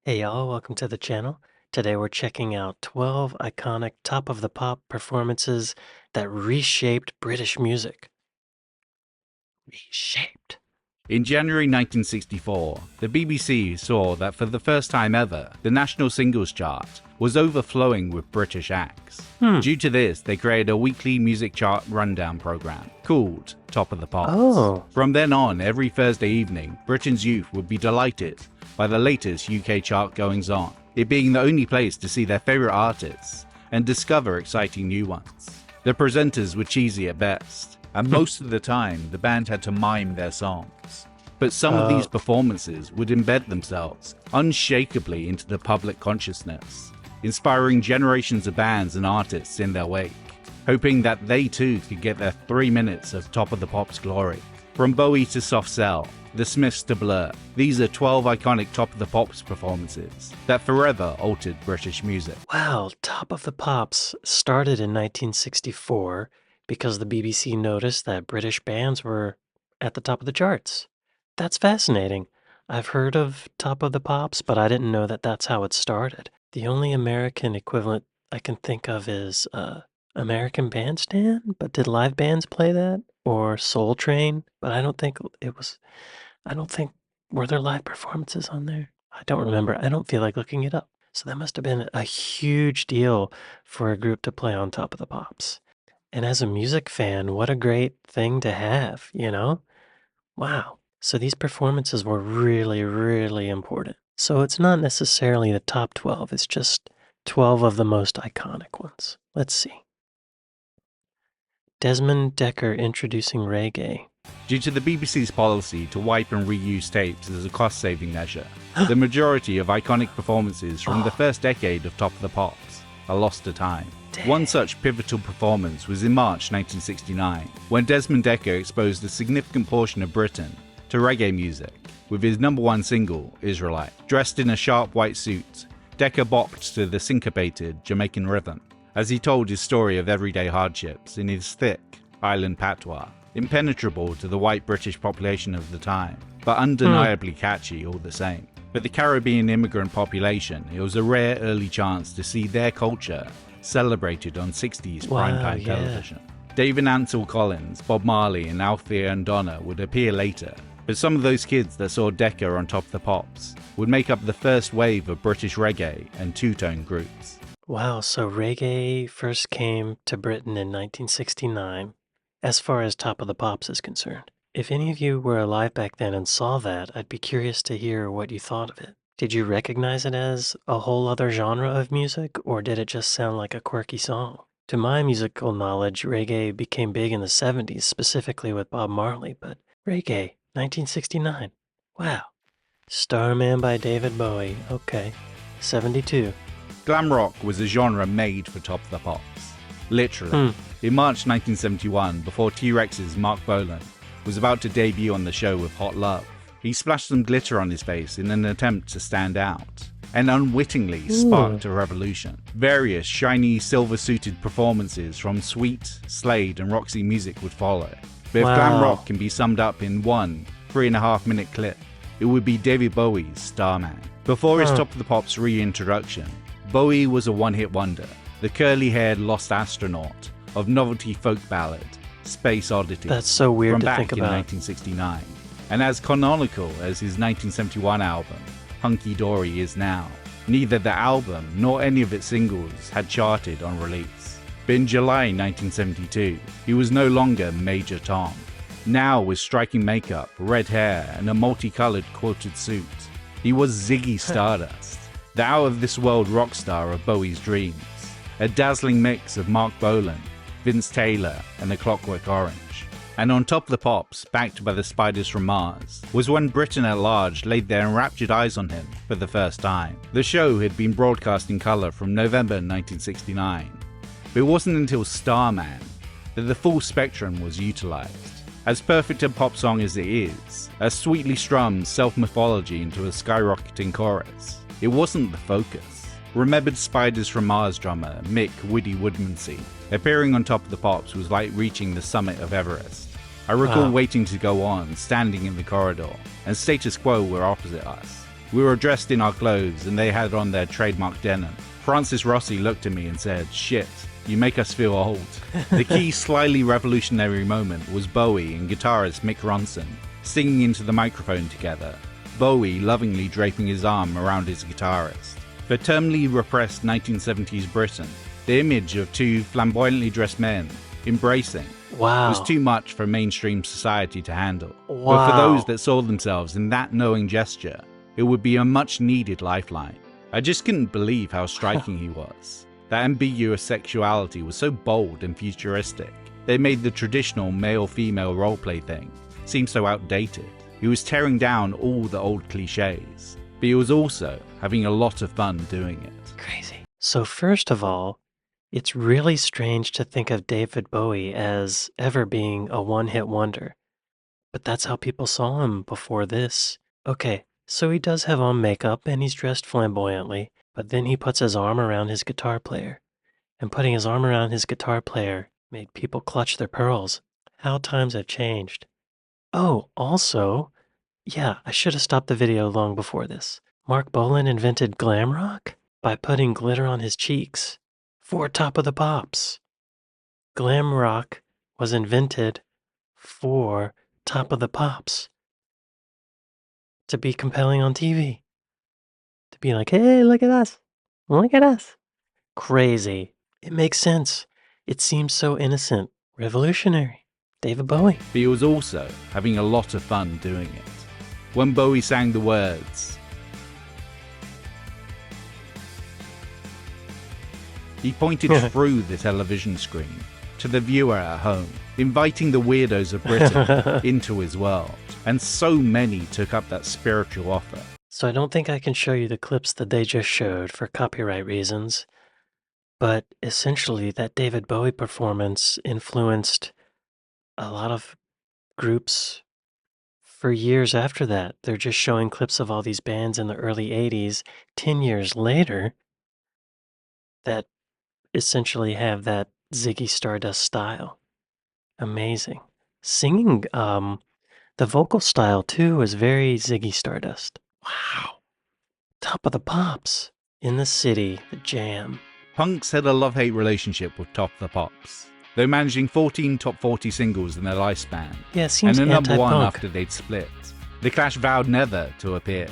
Hey y'all, welcome to the channel. Today we're checking out 12 iconic top of the pop performances that reshaped British music. Reshaped. In January 1964, the BBC saw that for the first time ever, the national singles chart was overflowing with British acts. Due to this, they created a weekly music chart rundown program called Top of the Pops. Oh. From then on, every Thursday evening, Britain's youth would be delighted by the latest UK chart goings-on, it being the only place to see their favourite artists and discover exciting new ones. The presenters were cheesy at best, and most of the time the band had to mime their songs. But some of these performances would embed themselves unshakably into the public consciousness, inspiring generations of bands and artists in their wake, hoping that they too could get their 3 minutes of Top of the Pops glory. From Bowie to Soft Cell, The Smiths to Blur, these are 12 iconic Top of the Pops performances that forever altered British music. Wow, Top of the Pops started in 1964 because the BBC noticed that British bands were at the top of the charts. That's fascinating. I've heard of Top of the Pops, but I didn't know that that's how it started. The only American equivalent I can think of is American Bandstand, but did live bands play that? Or Soul Train? But I don't think were there live performances on there? I don't remember. I don't feel like looking it up. So that must have been a huge deal for a group to play on Top of the Pops. And as a music fan, what a great thing to have, you know? Wow. So these performances were really, really important. So it's not necessarily the top 12, it's just 12 of the most iconic ones. Let's see. Desmond Dekker introducing reggae. Due to the BBC's policy to wipe and reuse tapes as a cost-saving measure, the majority of iconic performances from the first decade of Top of the Pops are lost to time. One such pivotal performance was in March 1969, when Desmond Dekker exposed a significant portion of Britain to reggae music with his #1 single, Israelite. Dressed in a sharp white suit, Dekker bopped to the syncopated Jamaican rhythm as he told his story of everyday hardships in his thick island patois, impenetrable to the white British population of the time, but undeniably catchy all the same. For the Caribbean immigrant population, it was a rare early chance to see their culture celebrated on 60s primetime television. David Ansel Collins, Bob Marley and Althea and Donna would appear later, but some of those kids that saw Dekker on Top of the Pops would make up the first wave of British reggae and two-tone groups. Wow, so reggae first came to Britain in 1969, as far as Top of the Pops is concerned. If any of you were alive back then and saw that, I'd be curious to hear what you thought of it. Did you recognize it as a whole other genre of music, or did it just sound like a quirky song? To my musical knowledge, reggae became big in the 70s, specifically with Bob Marley, but reggae, 1969. Wow. Starman by David Bowie, okay. 72. Glam rock was a genre made for Top of the Pops. Literally. In March 1971, before T-Rex's Mark Bolan was about to debut on the show with Hot Love, he splashed some glitter on his face in an attempt to stand out, and unwittingly sparked a revolution. Various shiny, silver-suited performances from Sweet, Slade, and Roxy Music would follow. But if glam rock can be summed up in one 3.5-minute clip, it would be David Bowie's Starman. Before his Top of the Pops reintroduction, Bowie was a one-hit wonder, the curly-haired lost astronaut of novelty folk ballad Space Oddity. That's so weird from to back think in about. 1969, and as canonical as his 1971 album Hunky Dory is now. Neither the album nor any of its singles had charted on release. But in July 1972, he was no longer Major Tom. Now with striking makeup, red hair, and a multicolored quilted suit, he was Ziggy Stardust, the out-of-this-world rock star of Bowie's dreams, a dazzling mix of Mark Bolan, Vince Taylor, and A Clockwork Orange. And on Top of the Pops, backed by the Spiders from Mars, was when Britain at large laid their enraptured eyes on him for the first time. The show had been broadcast in colour from November 1969, but it wasn't until Starman that the full spectrum was utilised. As perfect a pop song as it is, a sweetly strummed self-mythology into a skyrocketing chorus, it wasn't the focus. Remembered Spiders from Mars drummer Mick Woody Woodmansey appearing on Top of the Pops was like reaching the summit of Everest. I recall waiting to go on, standing in the corridor, and status quo were opposite us. We were dressed in our clothes and they had on their trademark denim. Francis Rossi looked at me and said, "Shit, you make us feel old." The key slightly revolutionary moment was Bowie and guitarist Mick Ronson singing into the microphone together, Bowie lovingly draping his arm around his guitarist. For terminally repressed 1970s Britain, the image of two flamboyantly dressed men embracing was too much for mainstream society to handle. But for those that saw themselves in that knowing gesture, it would be a much needed lifeline. I just couldn't believe how striking he was. That ambiguous sexuality was so bold and futuristic. They made the traditional male-female roleplay thing seem so outdated. He was tearing down all the old cliches, but he was also having a lot of fun doing it. Crazy. So first of all, it's really strange to think of David Bowie as ever being a one-hit wonder. But that's how people saw him before this. Okay, so he does have on makeup and he's dressed flamboyantly, but then he puts his arm around his guitar player. And putting his arm around his guitar player made people clutch their pearls. How times have changed. Oh, also, yeah, I should have stopped the video long before this. Mark Bolan invented glam rock by putting glitter on his cheeks for Top of the Pops. Glam rock was invented for Top of the Pops. To be compelling on TV. To be like, hey, look at us. Look at us. Crazy. It makes sense. It seems so innocent. Revolutionary. David Bowie. But he was also having a lot of fun doing it. When Bowie sang the words, he pointed through the television screen to the viewer at home, inviting the weirdos of Britain into his world. And so many took up that spiritual offer. So I don't think I can show you the clips that they just showed for copyright reasons, but essentially that David Bowie performance influenced a lot of groups for years after that. They're just showing clips of all these bands in the early 80s, 10 years later, that essentially have that Ziggy Stardust style. Amazing. Singing, the vocal style too is very Ziggy Stardust. Wow. Top of the Pops. In the City, the Jam. Punks had a love-hate relationship with Top of the Pops, though managing 14 top 40 singles in their lifespan, Yeah, it seems and a number one anti-punk. after they'd split. The Clash vowed never to appear.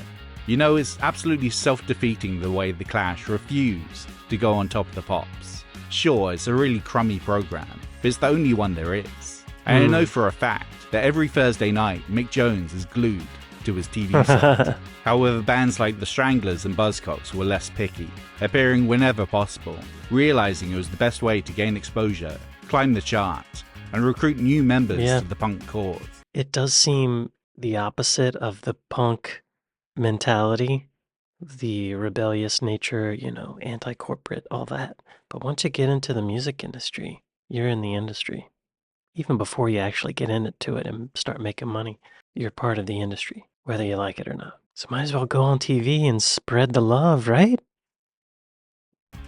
You know, it's absolutely self-defeating the way the Clash refused to go on Top of the Pops. Sure, it's a really crummy program, but it's the only one there is. And I know for a fact that every Thursday night, Mick Jones is glued to his TV set. However, bands like the Stranglers and Buzzcocks were less picky, appearing whenever possible, realizing it was the best way to gain exposure, climb the chart, and recruit new members to the punk cause. It does seem the opposite of the punk mentality, the rebellious nature, you know, anti-corporate, all that. But once you get into the music industry, you're in the industry. Even before you actually get into it and start making money, you're part of the industry, whether you like it or not. So might as well go on TV and spread the love, right?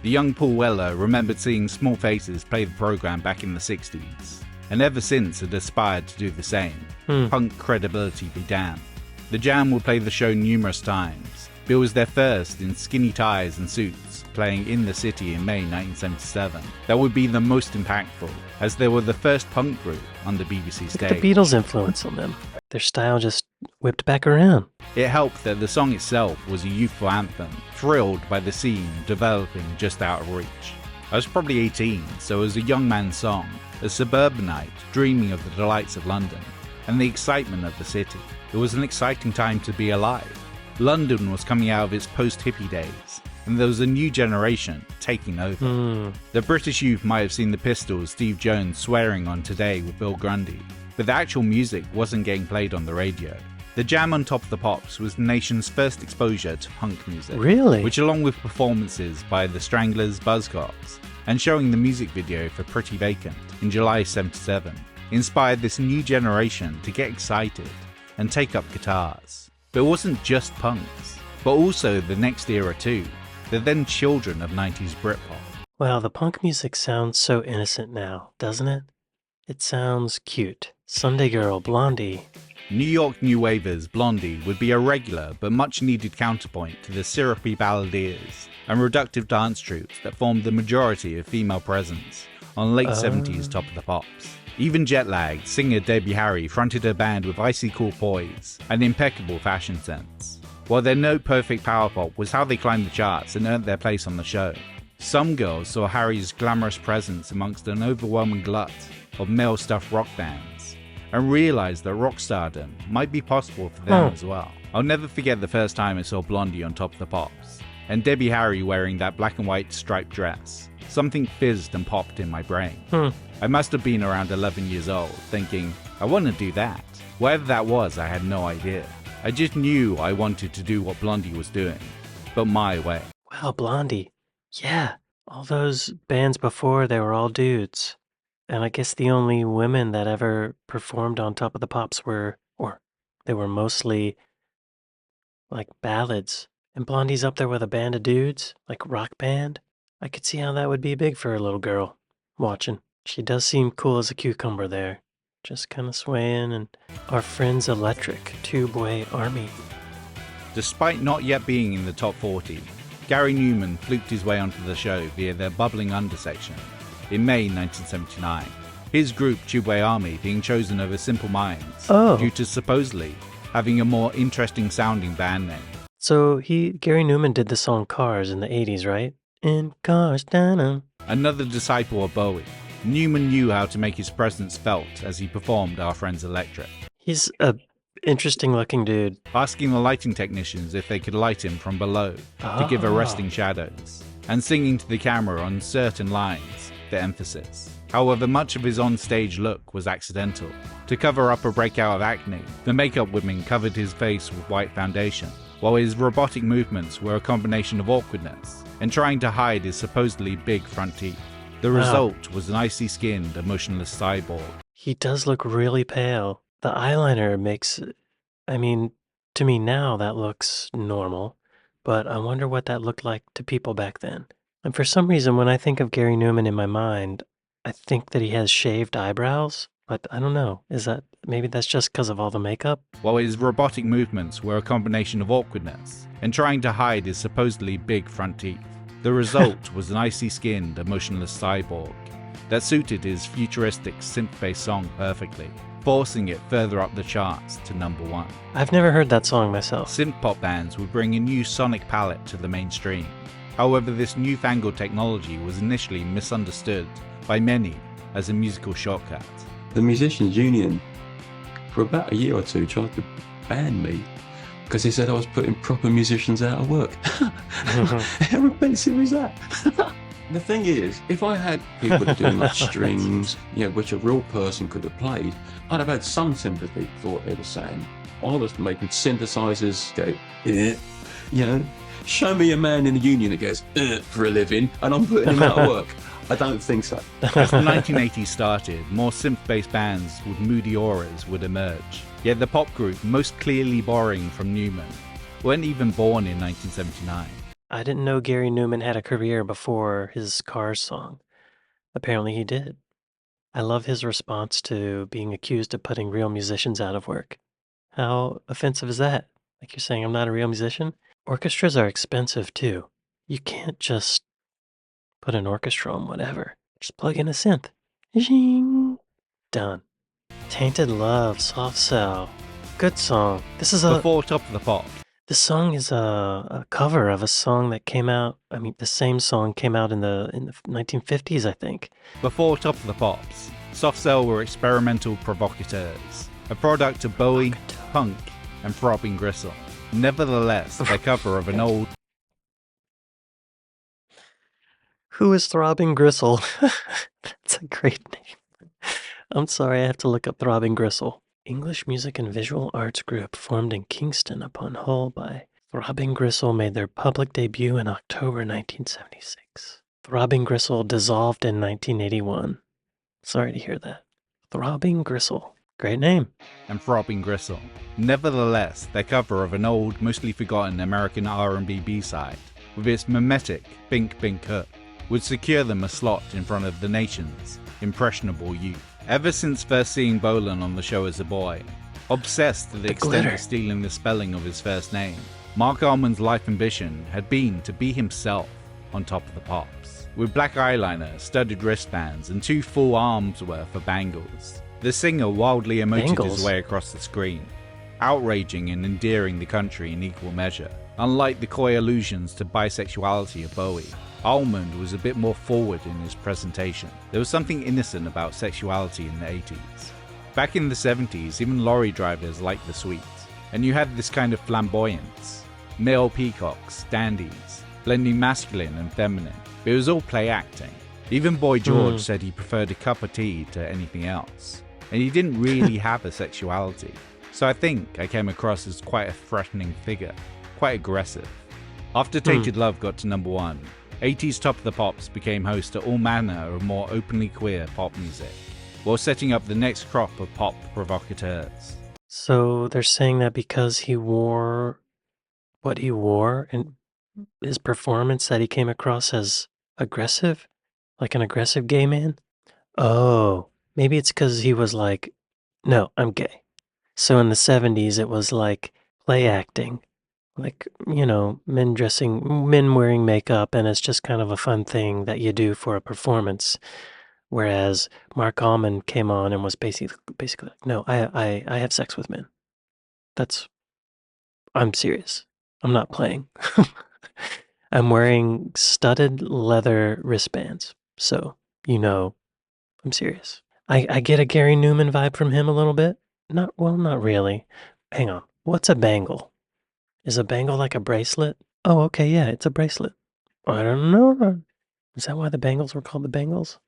The young Paul Weller remembered seeing Small Faces play the program back in the 60s, and ever since had aspired to do the same. Punk credibility be damned. The Jam would play the show numerous times, but it was their first in skinny ties and suits, playing in the city in May 1977. That would be the most impactful, as they were the first punk group on the BBC stage. Look at the Beatles' influence on them. Their style just whipped back around. It helped that the song itself was a youthful anthem, thrilled by the scene developing just out of reach. I was probably 18, so it was a young man's song, a suburbanite dreaming of the delights of London, and the excitement of the city. It was an exciting time to be alive. London was coming out of its post-hippie days, and there was a new generation taking over. The British youth might have seen the Pistols' Steve Jones swearing on Today with Bill Grundy, but the actual music wasn't getting played on the radio. The Jam on Top of the Pops was the nation's first exposure to punk music. Really? Which, along with performances by the Stranglers, Buzzcocks, and showing the music video for Pretty Vacant in July '77, inspired this new generation to get excited and take up guitars. But it wasn't just punks, but also the next era too, the then children of 90s Britpop. Well, the punk music sounds so innocent now, doesn't it? It sounds cute. Sunday Girl, Blondie, New York New Wave's Blondie would be a regular but much needed counterpoint to the syrupy balladeers and reductive dance troupes that formed the majority of female presence on late 70s Top of the Pops. Even jet-lagged, singer Debbie Harry fronted her band with icy cool poise and impeccable fashion sense. While their note-perfect power pop was how they climbed the charts and earned their place on the show, some girls saw Harry's glamorous presence amongst an overwhelming glut of male-stuffed rock bands and realised that rock stardom might be possible for them as well. I'll never forget the first time I saw Blondie on Top of the Pops, and Debbie Harry wearing that black and white striped dress. Something fizzed and popped in my brain. I must have been around 11 years old, thinking, I want to do that. Whatever that was, I had no idea. I just knew I wanted to do what Blondie was doing, but my way. Wow, Blondie. Yeah, all those bands before, they were all dudes. And I guess the only women that ever performed on Top of the Pops were mostly like ballads. And Blondie's up there with a band of dudes, like rock band. I could see how that would be big for a little girl watching. She does seem cool as a cucumber there, just kind of swaying. And our friends Electric, Tube-Way Army. Despite not yet being in the top 40, Gary Newman fluked his way onto the show via their bubbling under section in May 1979. His group, Tube-Way Army, being chosen over Simple Minds due to supposedly having a more interesting sounding band name. So Gary Newman did the song Cars in the 80s, right? In Cars, Another disciple of Bowie, Newman knew how to make his presence felt as he performed Our Friends Electric. He's a interesting looking dude. Asking the lighting technicians if they could light him from below to give arresting shadows, and singing to the camera on certain lines, the emphasis. However, much of his on-stage look was accidental. To cover up a breakout of acne, the makeup women covered his face with white foundation, while his robotic movements were a combination of awkwardness and trying to hide his supposedly big front teeth. The result was an icy-skinned, emotionless cyborg. He does look really pale. The eyeliner makes, to me now that looks normal, but I wonder what that looked like to people back then. And for some reason, when I think of Gary Newman in my mind, I think that he has shaved eyebrows, but I don't know. Maybe that's just because of all the makeup? While his robotic movements were a combination of awkwardness and trying to hide his supposedly big front teeth. The result was an icy-skinned, emotionless cyborg that suited his futuristic synth-based song perfectly, forcing it further up the charts to number 1. I've never heard that song myself. Synth-pop bands would bring a new sonic palette to the mainstream. However, this newfangled technology was initially misunderstood by many as a musical shortcut. The Musicians Union, for about a year or two, tried to ban me because they said I was putting proper musicians out of work. How offensive is that? The thing is, if I had people doing like strings, which a real person could have played, I'd have had some sympathy for what they were saying. I was making synthesizers go, show me a man in the union that goes for a living, and I'm putting him out of work. I don't think so. As the 1980s started, more synth-based bands with moody auras would emerge. Yet the pop group most clearly borrowing from Newman weren't even born in 1979. I didn't know Gary Newman had a career before his Cars song. Apparently he did. I love his response to being accused of putting real musicians out of work. How offensive is that? Like you're saying I'm not a real musician? Orchestras are expensive too. You can't just put an orchestra on whatever. Just plug in a synth. Zing. Done. Tainted Love, Soft Cell. Good song. Before Top of the Pops. This song is a cover of a song that came out, the same song came out in the 1950s, I think. Before Top of the Pops, Soft Cell were experimental provocateurs, a product of Bowie, punk, and throbbing gristle. Nevertheless, their cover of an old... Who is Throbbing Gristle? That's a great name. I'm sorry, I have to look up Throbbing Gristle. English music and visual arts group formed in Kingston upon Hull by Throbbing Gristle made their public debut in October 1976. Throbbing Gristle dissolved in 1981. Sorry to hear that. Throbbing Gristle. Great name. And Throbbing Gristle. Nevertheless, their cover of an old, mostly forgotten American R&B B-side, with its mimetic Bink Bink hook, would secure them a slot in front of the nation's impressionable youth. Ever since first seeing Bolan on the show as a boy, obsessed to the extent glitter. of stealing the spelling of his first name. Mark Almond's life ambition had been to be himself on Top of the Pops, with black eyeliner, studded wristbands, and 2 full arms worth of bangles. The singer wildly emoted his way across the screen, outraging and endearing the country in equal measure. Unlike the coy allusions to bisexuality of Bowie, Almond was a bit more forward in his presentation. There was something innocent about sexuality in the 80s. Back in the 70s, even lorry drivers liked the sweet, and you had this kind of flamboyance. Male peacocks, dandies, blending masculine and feminine. But it was all play acting. Even Boy George said he preferred a cup of tea to anything else, and he didn't really have a sexuality. So I think I came across as quite a threatening figure, quite aggressive. After Tainted Love got to number 1, 80s Top of the Pops became host to all manner of more openly queer pop music, while setting up the next crop of pop provocateurs. So they're saying that because he wore what he wore in his performance, that he came across as aggressive? Like an aggressive gay man? Oh, maybe it's because he was like, no, I'm gay. So in the 70s, it was like play acting. Like, men wearing makeup, and it's just kind of a fun thing that you do for a performance. Whereas Mark Almond came on and was basically like, no, I have sex with men. I'm serious. I'm not playing. I'm wearing studded leather wristbands. So, I'm serious. I get a Gary Newman vibe from him a little bit. Not really. Hang on. What's a bangle? Is a bangle like a bracelet? Oh, okay, yeah, it's a bracelet. I don't know. Is that why the Bangles were called the Bangles?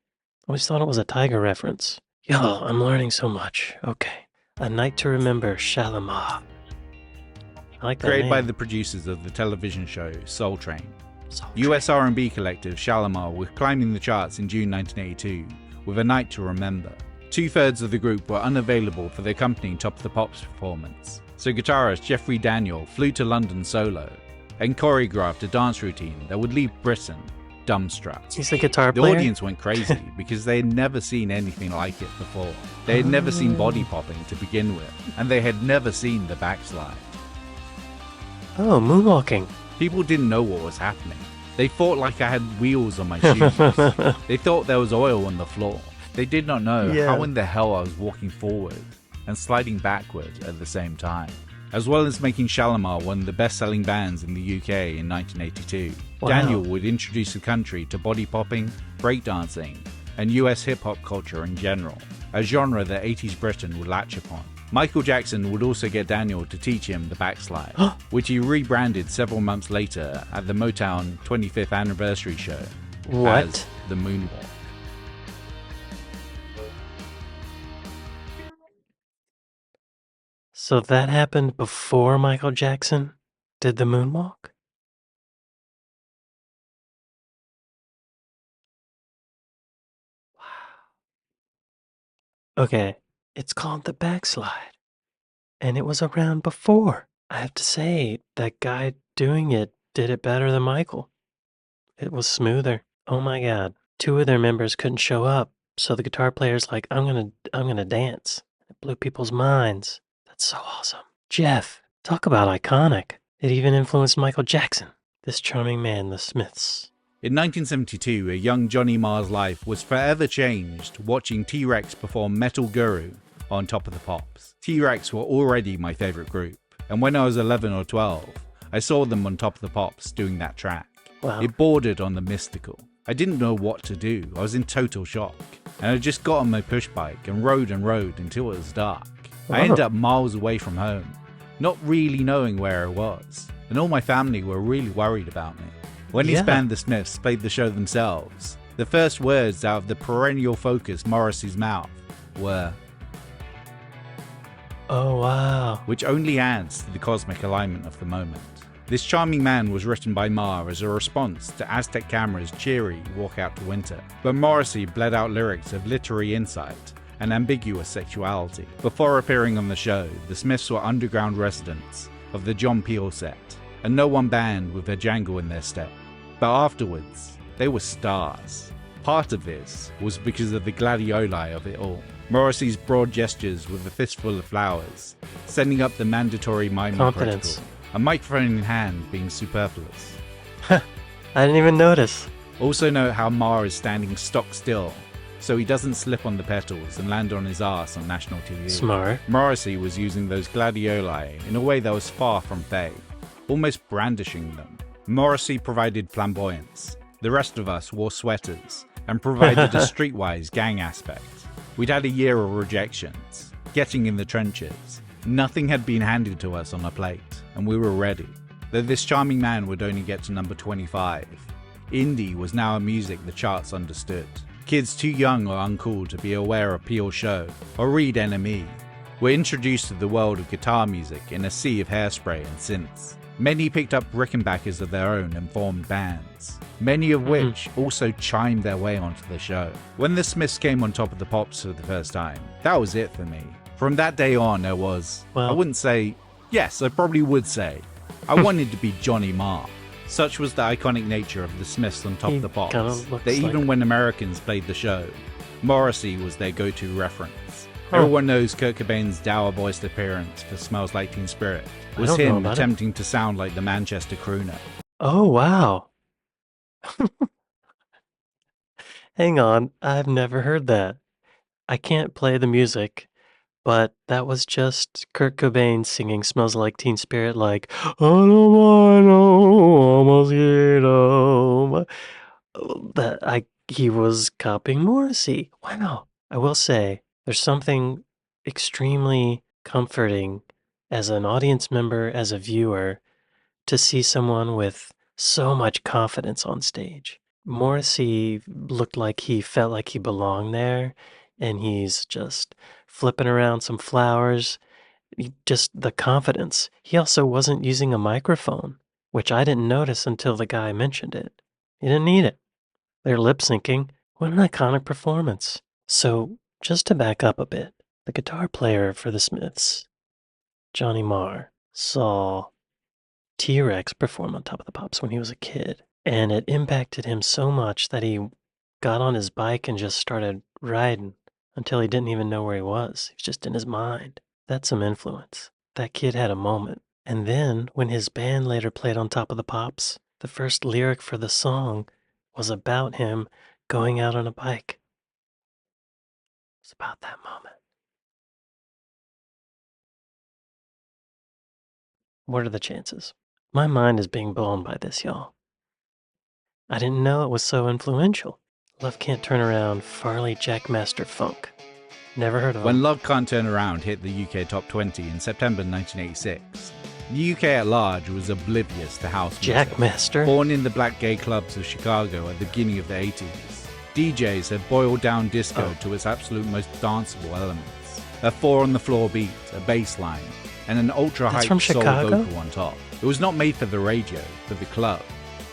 I always thought it was a Tiger reference. Yo, I'm learning so much. Okay. A Night to Remember, Shalimar. I like that Created name. by the producers of the television show Soul Train. US R&B collective Shalimar were climbing the charts in June 1982 with A Night to Remember. 2/3 of the group were unavailable for the accompanying Top of the Pops performance, so guitarist Jeffrey Daniel flew to London solo and choreographed a dance routine that would leave Britain dumbstruck. He's the guitar The player? audience went crazy because they had never seen anything like it before. They had never seen body popping to begin with, and they had never seen the backslide. Oh, moonwalking. People didn't know what was happening. They thought like I had wheels on my shoes. They thought there was oil on the floor. They did not know how in the hell I was walking forward and sliding backward at the same time. As well as making Shalimar one of the best-selling bands in the UK in 1982, Wow. Daniel would introduce the country to body popping, breakdancing, and US hip-hop culture in general, a genre that 80s Britain would latch upon. Michael Jackson would also get Daniel to teach him the backslide, which he rebranded several months later at the Motown 25th anniversary show as the Moonwalk. So that happened before Michael Jackson did the moonwalk? Wow. Okay, it's called the backslide. And it was around before. I have to say, that guy doing it did it better than Michael. It was smoother. Oh my god. 2 of their members couldn't show up, so the guitar player's like, I'm gonna dance. It blew people's minds. That's so awesome. Jeff, talk about iconic. It even influenced Michael Jackson. This charming man, the Smiths. In 1972, a young Johnny Marr's life was forever changed watching T-Rex perform Metal Guru on Top of the Pops. T-Rex were already my favourite group, and when I was 11 or 12, I saw them on Top of the Pops doing that track. Wow. It bordered on the mystical. I didn't know what to do. I was in total shock, and I just got on my push bike and rode until it was dark. I ended up miles away from home, not really knowing where I was, and all my family were really worried about me. When his band The Smiths played the show themselves, the first words out of the perennial focus Morrissey's mouth were, Oh wow. which only adds to the cosmic alignment of the moment. This charming man was written by Marr as a response to Aztec Camera's cheery Walk Out to Winter, but Morrissey bled out lyrics of literary insight and ambiguous sexuality. Before appearing on the show, the Smiths were underground residents of the John Peel set, and no one band with a jangle in their step. But afterwards, they were stars. Part of this was because of the gladioli of it all. Morrissey's broad gestures with a fistful of flowers, setting up the mandatory miming Confidence. protocol, a microphone in hand being superfluous. I didn't even notice. Also note how Marr is standing stock still, so he doesn't slip on the petals and land on his ass on national TV. Smart. Morrissey was using those gladioli in a way that was far from fey, almost brandishing them. Morrissey provided flamboyance. The rest of us wore sweaters and provided a streetwise gang aspect. We'd had a year of rejections, getting in the trenches. Nothing had been handed to us on a plate, and we were ready. Though this charming man would only get to number 25, indie was now a music the charts understood. Kids too young or uncool to be aware of Pure Show or read NME were introduced to the world of guitar music in a sea of hairspray and synths. Many picked up Rickenbackers of their own and formed bands, many of which also chimed their way onto the show. When the Smiths came on Top of the Pops for the first time, that was it for me. From that day on, there was, I wouldn't say, yes, I probably would say, I wanted to be Johnny Marr. Such was the iconic nature of the Smiths on Top of the Pops, that even when Americans played the show, Morrissey was their go-to reference. Everyone knows Kurt Cobain's dour-voiced appearance for Smells Like Teen Spirit was him attempting to sound like the Manchester crooner. Oh, wow. Hang on, I've never heard that. I can't play the music, but that was just Kurt Cobain singing Smells Like Teen Spirit like, I don't want no mosquito. He was copying Morrissey. Wow. I will say, there's something extremely comforting as an audience member, as a viewer, to see someone with so much confidence on stage. Morrissey looked like he felt like he belonged there, and he's just flipping around some flowers. Just the confidence. He also wasn't using a microphone, which I didn't notice until the guy mentioned it. He didn't need it. They're lip syncing. What an iconic performance. So, just to back up a bit, the guitar player for the Smiths, Johnny Marr, saw T-Rex perform on Top of the Pops when he was a kid, and it impacted him so much that he got on his bike and just started riding until he didn't even know where he was. He was just in his mind. That's some influence. That kid had a moment. And then, when his band later played on Top of the Pops, the first lyric for the song was about him going out on a bike. It's about that moment. What are the chances? My mind is being blown by this, y'all. I didn't know it was so influential. Love Can't Turn Around, Farley Jackmaster Funk. Never heard of When him. Love Can't Turn Around hit the UK Top 20 in September 1986, the UK at large was oblivious to house music. Jackmaster? Born in the black gay clubs of Chicago at the beginning of the 80s, DJs had boiled down disco to its absolute most danceable elements. A 4-on-the-floor beat, a bass line, and an ultra-hyped soul Chicago? vocal on top. It was not made for the radio, for the club.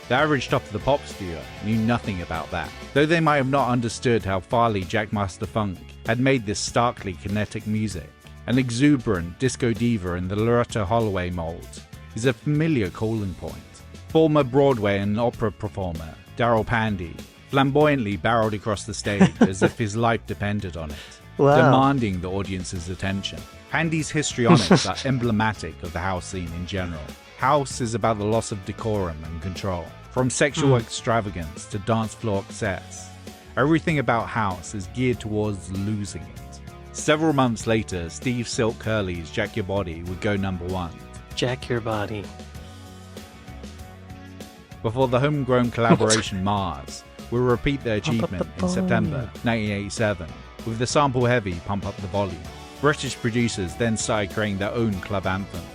The average Top of the Pops viewer knew nothing about that, though they might have not understood how Farley Jackmaster Funk had made this starkly kinetic music. An exuberant disco diva in the Loretta Holloway mold is a familiar calling point. Former Broadway and opera performer Daryl Pandy flamboyantly barreled across the stage as if his life depended on it, demanding the audience's attention. Pandy's histrionics are emblematic of the house scene in general. House is about the loss of decorum and control. From sexual extravagance to dance floor excess, everything about house is geared towards losing it. Several months later, Steve Silk Curly's Jack Your Body would go number 1. Jack Your Body. Before the homegrown collaboration Mars will repeat their achievement in September 1987 with the sample-heavy Pump Up the Volume. British producers then started creating their own club anthems.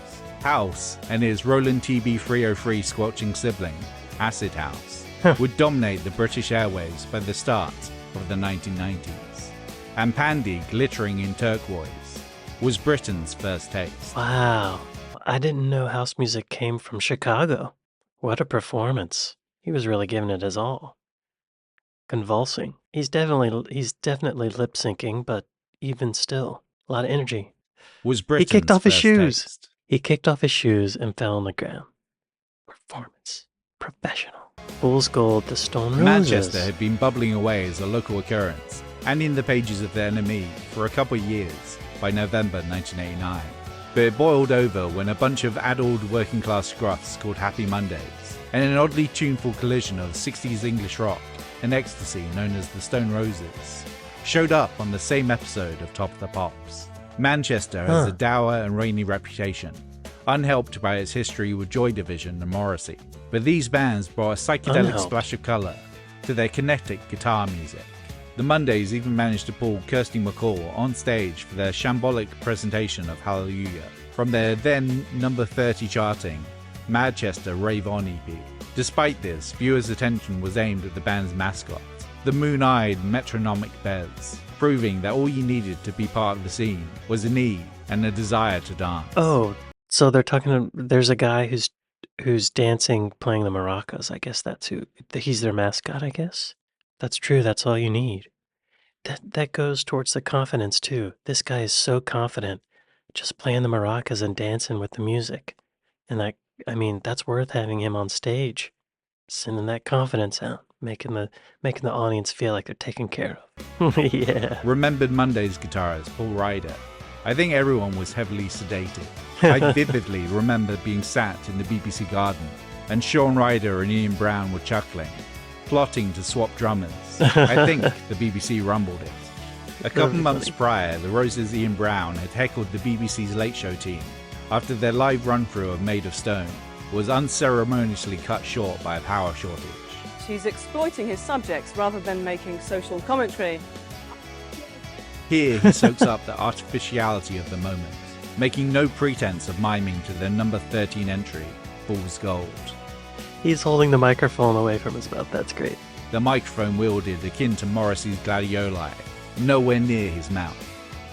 House and his Roland TB 303 squelching sibling, Acid House, would dominate the British airwaves by the start of the 1990s. And Pandy, glittering in turquoise, was Britain's first taste. Wow. I didn't know house music came from Chicago. What a performance. He was really giving it his all. Convulsing. He's definitely lip syncing, but even still, a lot of energy. Was Britain's He kicked off his first shoes. taste. He kicked off his shoes and fell on the ground. Performance. Professional. Fool's Gold, the Stone Roses. Manchester had been bubbling away as a local occurrence, and in the pages of the NME for a couple of years by November 1989. But it boiled over when a bunch of addled working class scruffs called Happy Mondays, and an oddly tuneful collision of 60s English rock and ecstasy known as the Stone Roses, showed up on the same episode of Top of the Pops. Manchester has a dour and rainy reputation, unhelped by its history with Joy Division and Morrissey. But these bands brought a psychedelic splash of colour to their kinetic guitar music. The Mondays even managed to pull Kirsty MacColl on stage for their shambolic presentation of Hallelujah from their then number 30 charting Manchester Rave On EP. Despite this, viewers' attention was aimed at the band's mascot, the moon-eyed metronomic Bez, proving that all you needed to be part of the scene was a need and a desire to dance. Oh, so they're talking. There's a guy who's dancing, playing the maracas. I guess that's who. He's their mascot. I guess that's true. That's all you need. That goes towards the confidence too. This guy is so confident, just playing the maracas and dancing with the music, and I mean, that's worth having him on stage, sending that confidence out, making the audience feel like they're taken care of. Yeah. Remembered Monday's guitarist Paul Ryder. I think everyone was heavily sedated. I vividly remember being sat in the BBC garden and Sean Ryder and Ian Brown were chuckling, plotting to swap drummers. I think the BBC rumbled it. A couple months prior, the Roses' Ian Brown had heckled the BBC's Late Show team after their live run-through of Made of Stone was unceremoniously cut short by a power shortage. She's exploiting his subjects rather than making social commentary. Here he soaks up the artificiality of the moment, making no pretense of miming to their number 13 entry, Fool's Gold. He's holding the microphone away from his mouth. That's great. The microphone wielded akin to Morrissey's gladioli, nowhere near his mouth.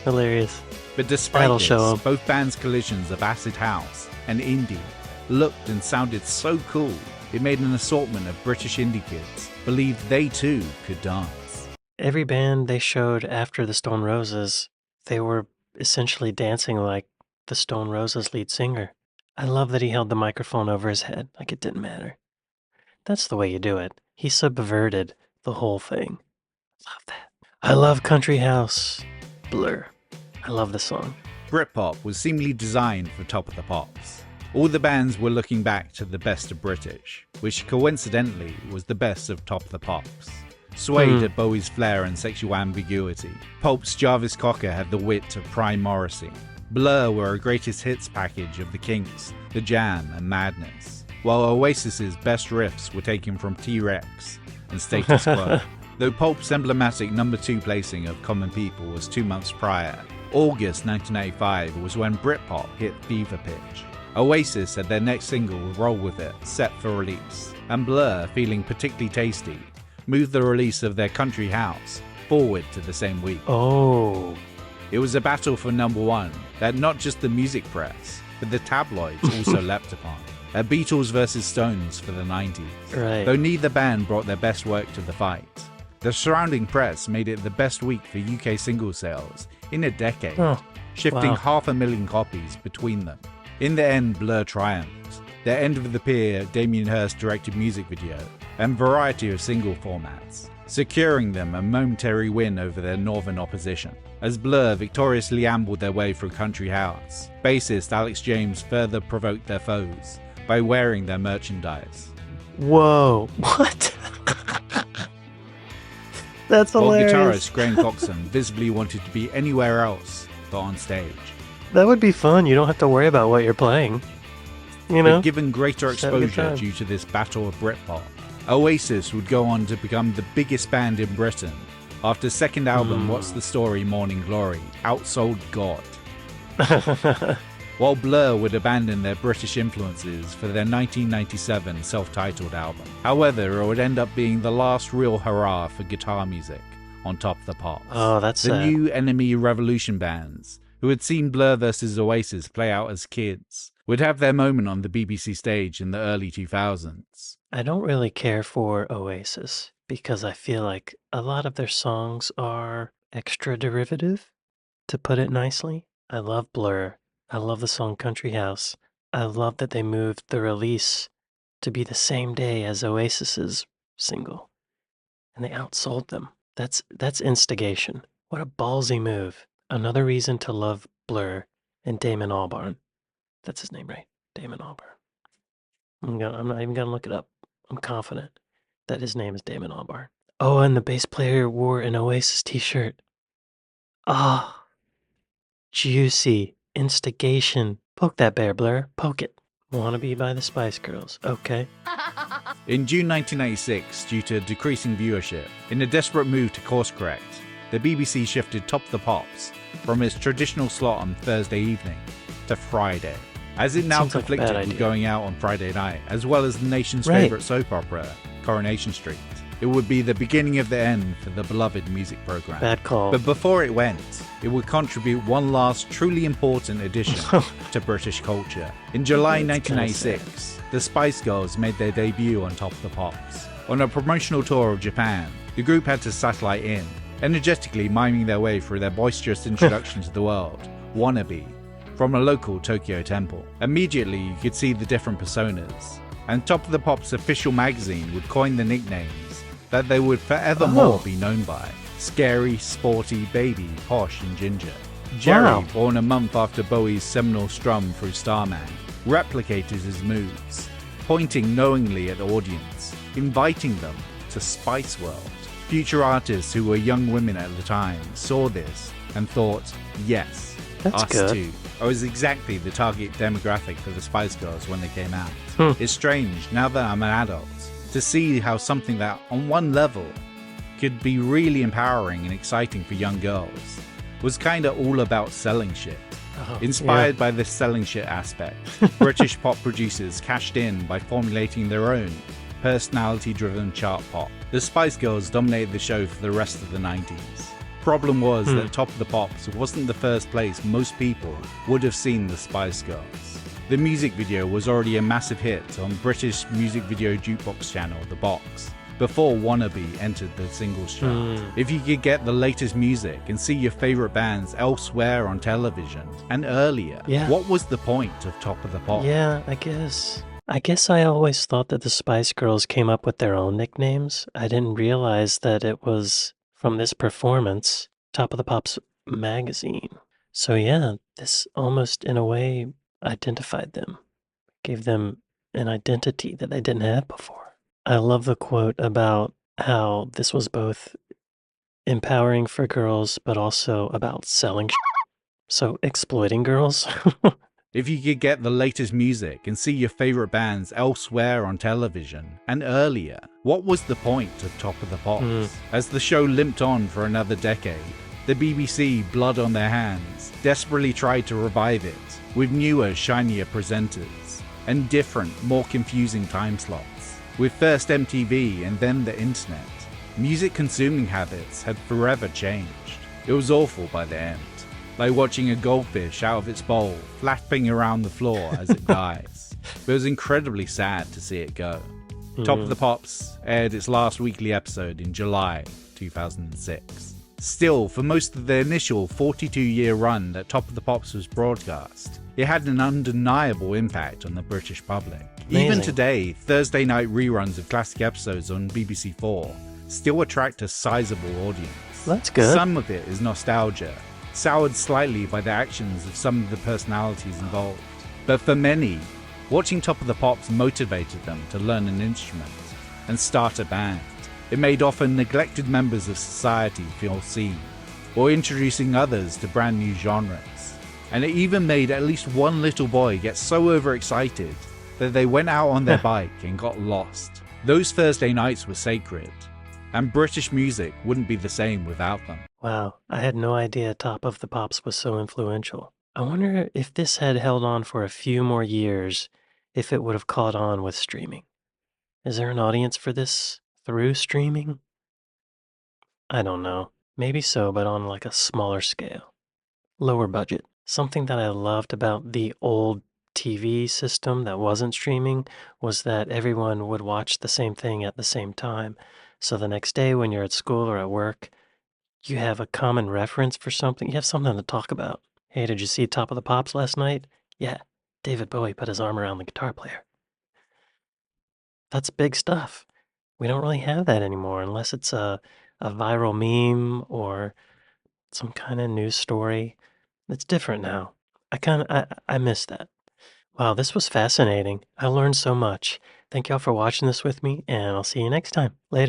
Hilarious. But despite That'll this, show 'em. both bands' collisions of acid house and indie looked and sounded so cool, it made an assortment of British indie kids believe they too could dance. Every band they showed after the Stone Roses, they were essentially dancing like the Stone Roses lead singer. I love that he held the microphone over his head like it didn't matter. That's the way you do it. He subverted the whole thing. Love that. I love Country House. Blur. I love the song. Britpop was seemingly designed for Top of the Pops. All the bands were looking back to the best of British, which coincidentally was the best of Top of the Pops. Swayed at Bowie's flair and sexual ambiguity, Pulp's Jarvis Cocker had the wit of prime Morrissey. Blur were a greatest hits package of the Kinks, The Jam and Madness, while Oasis's best riffs were taken from T-Rex and Status Quo. Though Pulp's emblematic number 2 placing of Common People was 2 months prior, August 1985 was when Britpop hit fever pitch. Oasis had their next single, Roll With It, set for release, and Blur, feeling particularly tasty, moved the release of their Country House forward to the same week. Oh. It was a battle for number 1 that not just the music press, but the tabloids also leapt upon. A Beatles versus Stones for the 90s. Right. Though neither band brought their best work to the fight, the surrounding press made it the best week for UK single sales in a decade, shifting 500,000 copies between them. In the end, Blur triumphed. Their End of the Pier, Damien Hirst directed music video, and variety of single formats, securing them a momentary win over their northern opposition. As Blur victoriously ambled their way through Country House, bassist Alex James further provoked their foes by wearing their merchandise. Whoa. What? That's While hilarious. guitarist Graham Coxon visibly wanted to be anywhere else but on stage. That would be fun. You don't have to worry about what you're playing. You know? But given greater Just have a good exposure time. due to this battle of Britpop, Oasis would go on to become the biggest band in Britain after second album What's the Story Morning Glory outsold God. While Blur would abandon their British influences for their 1997 self-titled album. However, it would end up being the last real hurrah for guitar music on Top of the Pops. Oh, that's the sad. new Enemy Revolution bands, who had seen Blur vs Oasis play out as kids, would have their moment on the BBC stage in the early 2000s. I don't really care for Oasis because I feel like a lot of their songs are extra derivative, to put it nicely. I love Blur. I love the song Country House. I love that they moved the release to be the same day as Oasis's single, and they outsold them. That's instigation. What a ballsy move. Another reason to love Blur and Damon Albarn. That's his name, right? Damon Albarn. I'm not even gonna look it up. I'm confident that his name is Damon Albarn. Oh, and the bass player wore an Oasis t-shirt. Ah, juicy. Instigation. Poke that bear, Blur. Poke it. Wanna be by the Spice Girls. Okay. In June 1996, due to decreasing viewership, in a desperate move to course correct, the BBC shifted Top of the Pops from its traditional slot on Thursday evening to Friday, as it now Seems like a bad conflicted with idea. going out on Friday night, as well as the nation's Right. favourite soap opera, Coronation Street. It would be the beginning of the end for the beloved music programme. Bad call. But before it went, it would contribute one last truly important addition to British culture. In July That's kinda 1996, the Spice Girls made their debut on Top of the Pops. On a promotional tour of Japan, the group had to satellite in, energetically miming their way through their boisterous introduction to the world, Wannabe, from a local Tokyo temple. Immediately, you could see the different personas, and Top of the Pops official magazine would coin the nicknames that they would forevermore be known by: Scary, Sporty, Baby, Posh, and Ginger. Jerry, Wow. born a month after Bowie's seminal strum through Starman, replicated his moves, pointing knowingly at the audience, inviting them to Spice World. Future artists who were young women at the time saw this and thought, yes, That's us good. too. I was exactly the target demographic for the Spice Girls when they came out. It's strange, now that I'm an adult, to see how something that, on one level, could be really empowering and exciting for young girls, was kinda all about selling shit. Oh, Inspired by this selling shit aspect, British pop producers cashed in by formulating their own personality-driven chart pop. The Spice Girls dominated the show for the rest of the 90s. Problem was that Top of the Pops wasn't the first place most people would have seen the Spice Girls. The music video was already a massive hit on British music video jukebox channel The Box, before Wannabe entered the singles chart. If you could get the latest music and see your favourite bands elsewhere on television and earlier, Yeah. what was the point of Top of the Pops? Yeah, I guess. I always thought that the Spice Girls came up with their own nicknames. I didn't realize that it was from this performance, Top of the Pops magazine. So yeah, this almost in a way identified them, gave them an identity that they didn't have before. I love the quote about how this was both empowering for girls, but also about selling. So exploiting girls. If you could get the latest music and see your favourite bands elsewhere on television and earlier, what was the point of Top of the Pops? As the show limped on for another decade, the BBC, blood on their hands, desperately tried to revive it with newer, shinier presenters and different, more confusing time slots. With first MTV and then the internet, music consuming habits had forever changed. It was awful by the end. Like watching a goldfish out of its bowl, flapping around the floor as it dies. But it was incredibly sad to see it go. Top of the Pops aired its last weekly episode in July 2006. Still, for most of the initial 42-year run that Top of the Pops was broadcast, it had an undeniable impact on the British public. Even Amazing. today, Thursday night reruns of classic episodes on BBC 4 still attract a sizable audience. That's good. Some of it is nostalgia, soured slightly by the actions of some of the personalities involved. But for many, watching Top of the Pops motivated them to learn an instrument and start a band. It made often neglected members of society feel seen, or introducing others to brand new genres. And it even made at least one little boy get so overexcited that they went out on their bike and got lost. Those Thursday nights were sacred, and British music wouldn't be the same without them. Wow, I had no idea Top of the Pops was so influential. I wonder if this had held on for a few more years, if it would have caught on with streaming. Is there an audience for this through streaming? I don't know. Maybe so, but on like a smaller scale. Lower budget. Something that I loved about the old TV system that wasn't streaming was that everyone would watch the same thing at the same time. So the next day when you're at school or at work, you have a common reference for something. You have something to talk about. Hey, did you see Top of the Pops last night? Yeah, David Bowie put his arm around the guitar player. That's big stuff. We don't really have that anymore unless it's a a viral meme or some kind of news story. It's different now. I miss that. Wow, this was fascinating. I learned so much. Thank y'all for watching this with me, and I'll see you next time. Later.